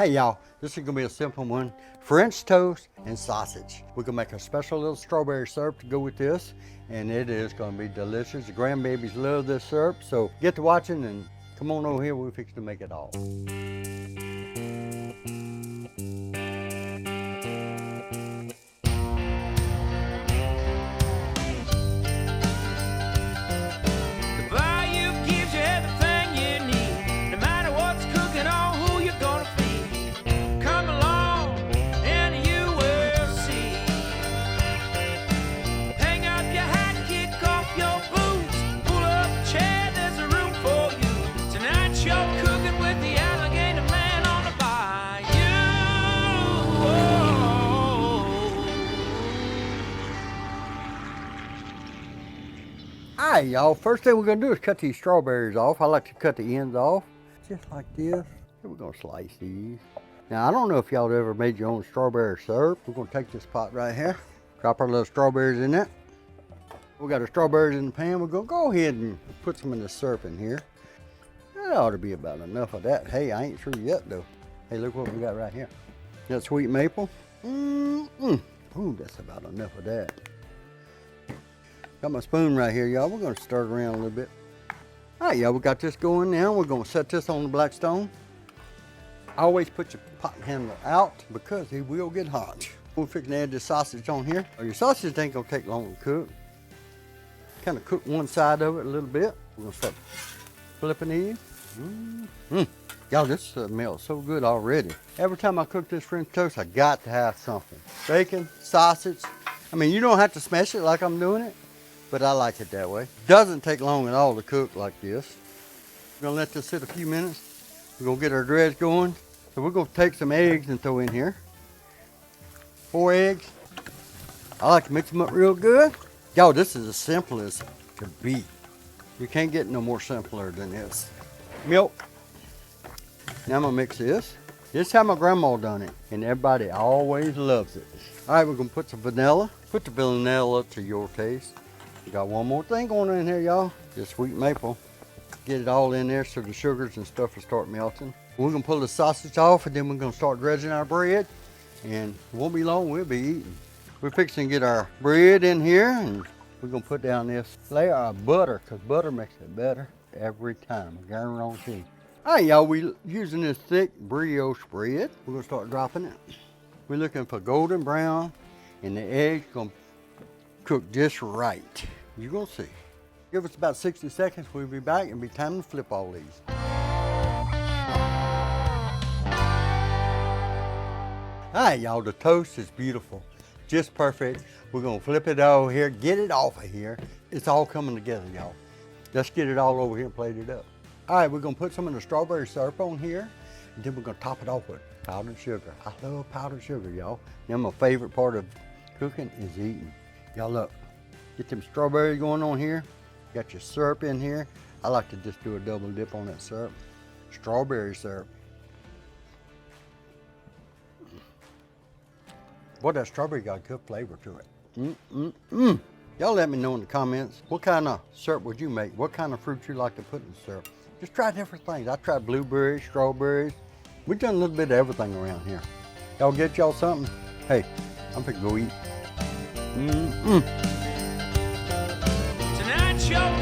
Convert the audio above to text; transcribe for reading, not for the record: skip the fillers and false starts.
Hey y'all, this is gonna be a simple one. French toast and sausage. We're gonna make a special little strawberry syrup to go with this, and it is gonna be delicious. The grandbabies love this syrup, so get to watching and come on over here, we're fixing to make it all. All right, y'all, first thing we're gonna do is cut these strawberries off. I like to cut the ends off, just like this. Then we're gonna slice these. Now, I don't know if y'all ever made your own strawberry syrup. We're gonna take this pot right here, drop our little strawberries in it. We got our strawberries in the pan. We're gonna go ahead and put some of the syrup in here. That ought to be about enough of that. Hey, I ain't sure yet though. Hey, look what we got right here. That sweet maple. Ooh, that's about enough of that. Got my spoon right here, y'all. We're gonna stir it around a little bit. All right, y'all, we got this going now. We're gonna set this on the Blackstone. Always put your pot handle out because it will get hot. We're fixing to add this sausage on here. Your sausage ain't gonna take long to cook. Kind of cook one side of it a little bit. We're gonna start flipping these. Y'all, this smells so good already. Every time I cook this French toast, I got to have something. Bacon, sausage. I mean, you don't have to smash it like I'm doing it, but I like it that way. Doesn't take long at all to cook like this. We're gonna let this sit a few minutes. We're gonna get our dredge going. So we're gonna take some eggs and throw in here. 4 eggs. I like to mix them up real good. Y'all, this is as simple as can be. You can't get no more simpler than this. Milk. Now I'm gonna mix this. This is how my grandma done it, and everybody always loves it. All right, we're gonna put some vanilla. Put the vanilla to your taste. We got one more thing going on in here, y'all. Just sweet maple. Get it all in there so the sugars and stuff will start melting. We're gonna pull the sausage off, and then we're gonna start dredging our bread. And it won't be long, we'll be eating. We're fixing to get our bread in here, and we're gonna put down this layer of butter, because butter makes it better every time, I guarantee. All right, y'all, we using this thick brioche bread. We're gonna start dropping it. We're looking for golden brown, and the eggs gonna cook just right. You're gonna see. Give us about 60 seconds, we'll be back, and be time to flip all these. All right, y'all, the toast is beautiful. Just perfect. We're gonna flip it over here, get it off of here. It's all coming together, y'all. Let's get it all over here and plate it up. All right, we're gonna put some of the strawberry syrup on here, and then we're gonna top it off with powdered sugar. I love powdered sugar, y'all. Now my favorite part of cooking is eating. Y'all look, get them strawberries going on here. Got your syrup in here. I like to just do a double dip on that syrup. Strawberry syrup. Boy, that strawberry got a good flavor to it. Y'all let me know in the comments, what kind of syrup would you make? What kind of fruit you like to put in the syrup? Just try different things. I tried blueberries, strawberries. We've done a little bit of everything around here. Y'all get y'all something? Hey, I'm finna go eat. Tonight, y'all